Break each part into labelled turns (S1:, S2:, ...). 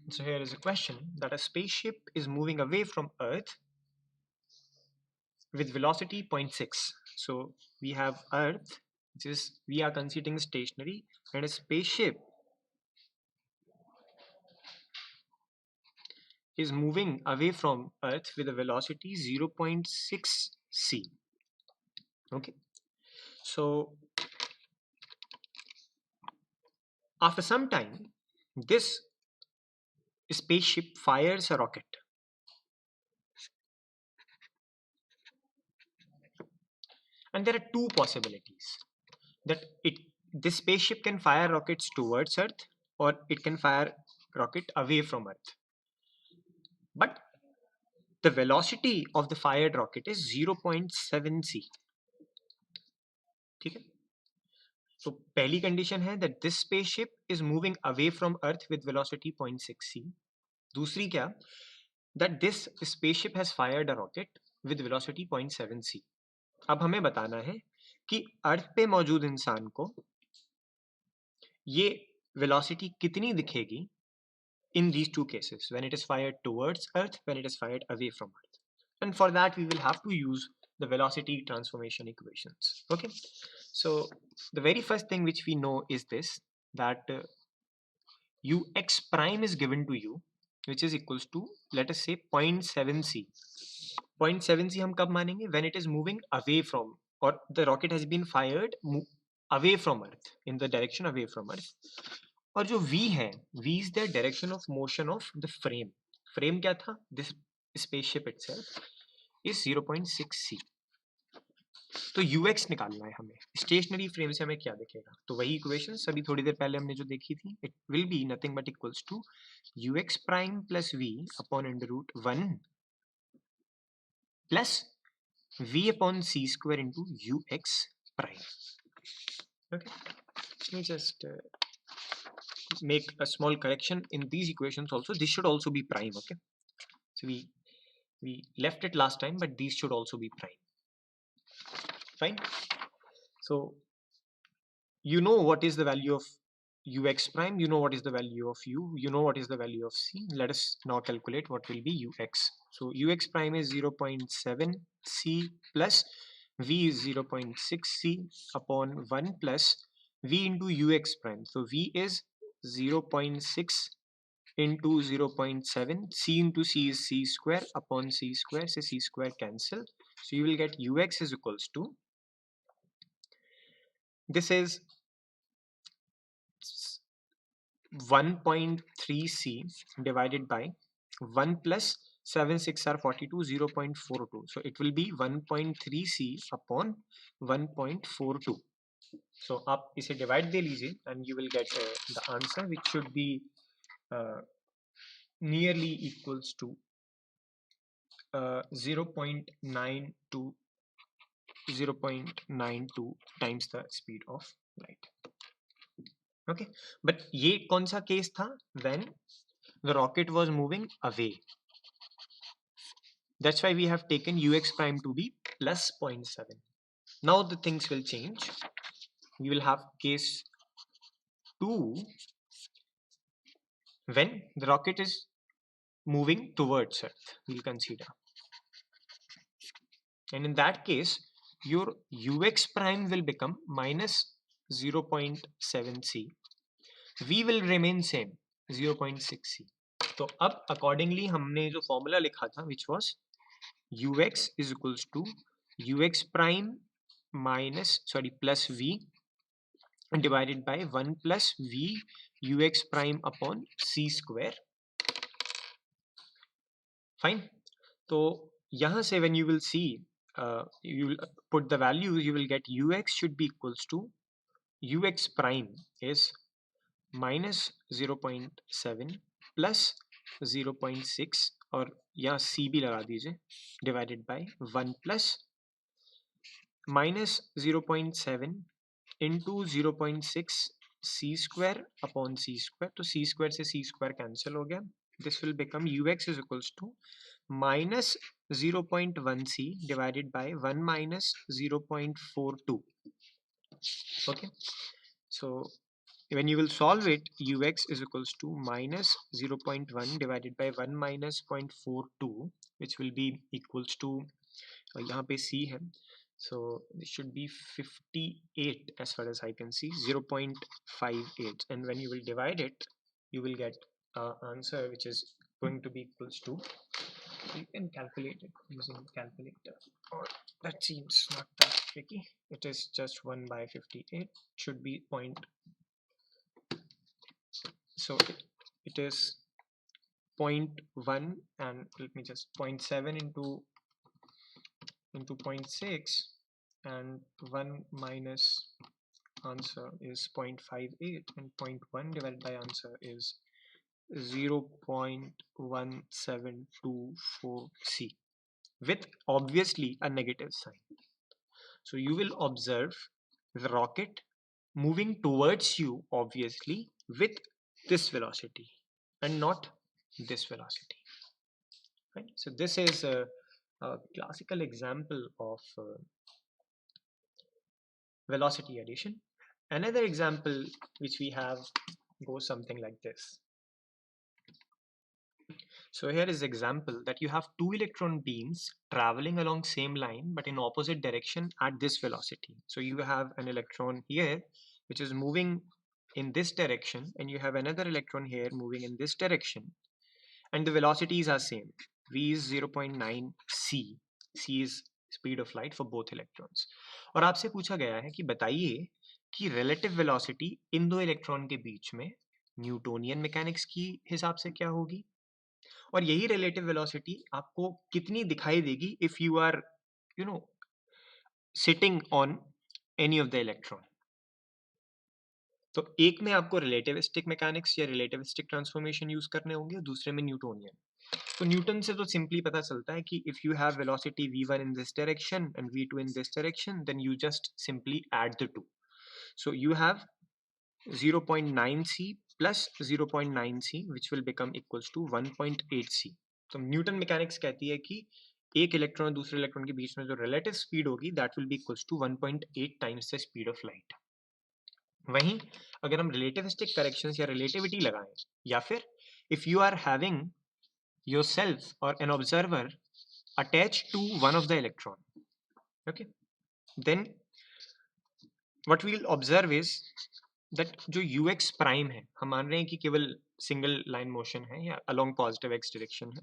S1: So here is a question that a spaceship is moving away from Earth with velocity 0.6. So we have Earth, which is we are considering stationary, and a spaceship is moving away from Earth with a velocity 0.6 c. Okay, so after some time, this spaceship fires a rocket. And there are two possibilities that this spaceship can fire rockets towards Earth or it can fire rocket away from Earth. But the velocity of the fired rocket is 0.7 c. ठीक है? So पहली condition है that this spaceship is moving away from Earth with velocity 0.6 c. दूसरी क्या? That this spaceship has fired a rocket with velocity 0.7 c. अब हमें बताना है कि अर्थ पे मौजूद इंसान को ये velocity कितनी दिखेगी in these two cases, when it is fired towards Earth, when it is fired away from Earth. And for that we will have to use the velocity transformation equations. Okay, so the very first thing which we know is this, that ux prime is given to you, which is equals to, let us say, 0.7 c. 0.7 c हम कब मानेंगे? When it is moving away from, or the rocket has been fired away from Earth, in the direction away from Earth. और जो v है, v is the direction of motion of the frame. Frame क्या था? This spaceship itself is 0.6 c. तो ux निकालना है हमें. Stationery frame से हमें क्या दिखेगा? तो वही इक्वेशन अभी थोड़ी देर पहले हमने जो देखी थी, it will be nothing but equals to ux prime plus v upon under root 1 plus v upon c square into ux prime. Okay, let me just make a small correction in these equations also. This should also be prime. Okay, so we left it last time, but these should also be prime. Fine. So you know what is the value of ux prime, you know what is the value of u, you know what is the value of c. Let us now calculate what will be ux. So ux prime is 0.7 c plus v is 0.6 c upon 1 plus v into ux prime. So v is 0.6 into 0.7, c into c is c square upon c square, so c square cancel. So you will get ux is equals to, this is 1.3 c divided by 1 plus 7 6 are 42, 0.42. So it will be 1.3 c upon 1.42. So आप इसे divide दे लीजिए and you will get the answer, which should be nearly equals to 0.92 times the speed of light. Okay, but ये कौन सा case था? When the rocket was moving away. That's why we have taken ux prime to be plus 0.7. Now the things will change. We will have case 2 when the rocket is moving towards Earth. We'll consider, and in that case your ux prime will become minus 0.7 c. v will remain same 0.6 c. तो अब accordingly हमने जो formula लिखा था, which was ux is equals to ux prime minus plus v divided by 1 plus v ux prime upon c square. Fine. तो यहाँ से when you will see, you will put the values, you will get ux should be equals to ux prime is minus 0.7 plus 0.6, और यहाँ c भी लगा दीजिए, divided by 1 plus minus 0.7 into 0.6 c square upon c square. तो c square से c square cancel हो गया. This will become ux is equals to minus 0.1 c divided by 1 minus 0.42. Okay, so when you will solve it, ux is equals to minus 0.1 divided by 1 minus 0.42, which will be equals to यहाँ पे c है, so this should be 58 as far as I can see, 0.58, and when you will divide it, you will get answer which is going to be equals to, you can calculate it using calculator, or that seems not that tricky. It is just 1 by 58, should be point, so it is 0.1, and let me just 0.7 into 0.6, and 1 minus answer is 0.58, and 0.1 divided by answer is 0.1724c, with obviously a negative sign. So you will observe the rocket moving towards you, obviously, with this velocity and not this velocity. Right? So this is a classical example of velocity addition. Another example which we have goes something like this. So here is example that you have two electron beams traveling along same line but in opposite direction at this velocity. So you have an electron here which is moving in this direction, and you have another electron here moving in this direction, and the velocities are same. V is 0.9 c. c is speed of light for both electrons. और आपसे पूछा गया है कि बताइए कि relative velocity इन दो electron के बीच में न्यूटोनियन मैकेनिक्स की हिसाब से क्या होगी, और यही रिलेटिव वेलोसिटी आपको कितनी दिखाई देगी if you are sitting on any of the electron. तो एक में आपको रिलेटिविस्टिक मैकेनिक्स या रिलेटिविस्टिक ट्रांसफॉर्मेशन यूज करने होंगे, दूसरे में न्यूटोनियन. तो न्यूटन से तो सिंपली पता चलता है कि if you have velocity v1 in this direction and v2 in this direction, then you just simply add the two. So you have 0.9c plus 0.9c which will become equals to 1.8c. तो Newton mechanics कहती है कि एक electron और दूसरे electron के बीच में जो रिलेटिव स्पीड होगी that will be equals to 1.8 times the speed of light. वहीं अगर हम रिलेटिविस्टिक करेक्शंस या रिलेटिविटी लगाएं, या फिर if you are having yourself or an observer attached to one of the electron, okay, then what we will observe is that जो ux prime है, हम मान रहे हैं कि केवल सिंगल लाइन मोशन है या अलोंग पॉजिटिव x डायरेक्शन है.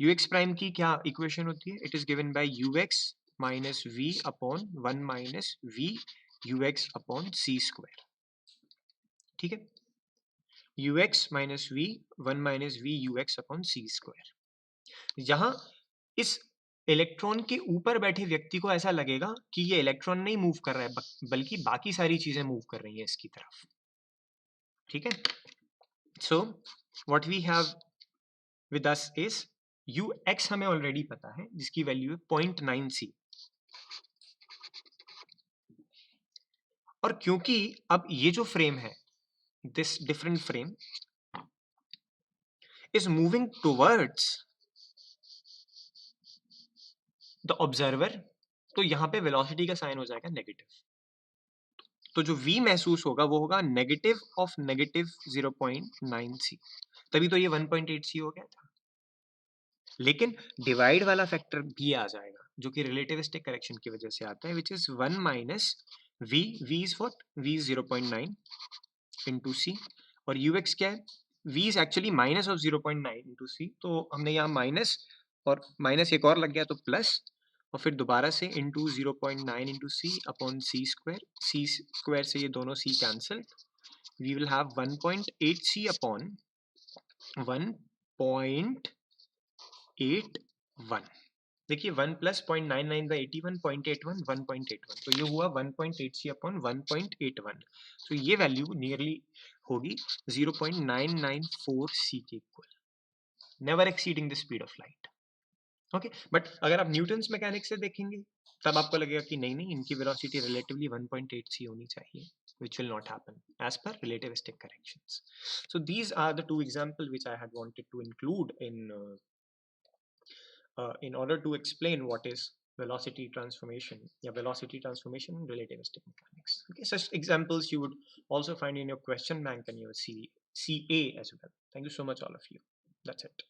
S1: ux प्राइम की क्या इक्वेशन होती है? It is given by ux minus v upon 1 minus v ux upon c square. ठीक है, ux minus v 1 minus v ux upon c square. जहां इस इलेक्ट्रॉन के ऊपर बैठे व्यक्ति को ऐसा लगेगा कि ये इलेक्ट्रॉन नहीं मूव कर रहा है बल्कि बाकी सारी चीजें मूव कर रही हैं इसकी तरफ. ठीक है, so what we have with us is ux हमें ऑलरेडी पता है जिसकी वैल्यू है 0.9c. और क्योंकि अब ये जो फ्रेम है, this different frame is moving towards the observer, तो यहां पे वेलोसिटी का साइन हो जाएगा नेगेटिव. तो जो v महसूस होगा वो होगा नेगेटिव ऑफ नेगेटिव 0.9c. तभी तो ये 1.8c हो गया था. लेकिन डिवाइड वाला फैक्टर भी आ जाएगा जो कि रिलेटिविस्टिक करेक्शन की वजह से आता है, which is 1 minus v. v is what? v is 0.9 into c. और ux क्या है? v is actually minus of 0.9 into c. तो हमने यहाँ माइनस और माइनस एक और लग गया तो प्लस, और फिर दोबारा से into 0.9 into C upon C square. C square से ये दोनों C cancel. We will have 1.8c upon 1.81. देखिए 1 प्लस 0.99 बाई 81, 0.81, 1.81. तो ये हुआ 1.8c अपॉन 1.81. तो ये वैल्यू नियरली होगी 0.994c के equal, never exceeding the speed of light. Okay, but अगर आप न्यूटन्स मैकेनिक्स से देखेंगे तब आपको लगेगा कि नहीं नहीं, इनकी वेलोसिटी रिलेटिवली 1.8c होनी चाहिए, which will not happen as per relativistic corrections. So these are the two examples which I had wanted to include in order to explain what is velocity transformation, velocity transformation in relativistic mechanics. Okay, such examples you would also find in your question bank and your CA as well. Thank you so much, all of you. That's it.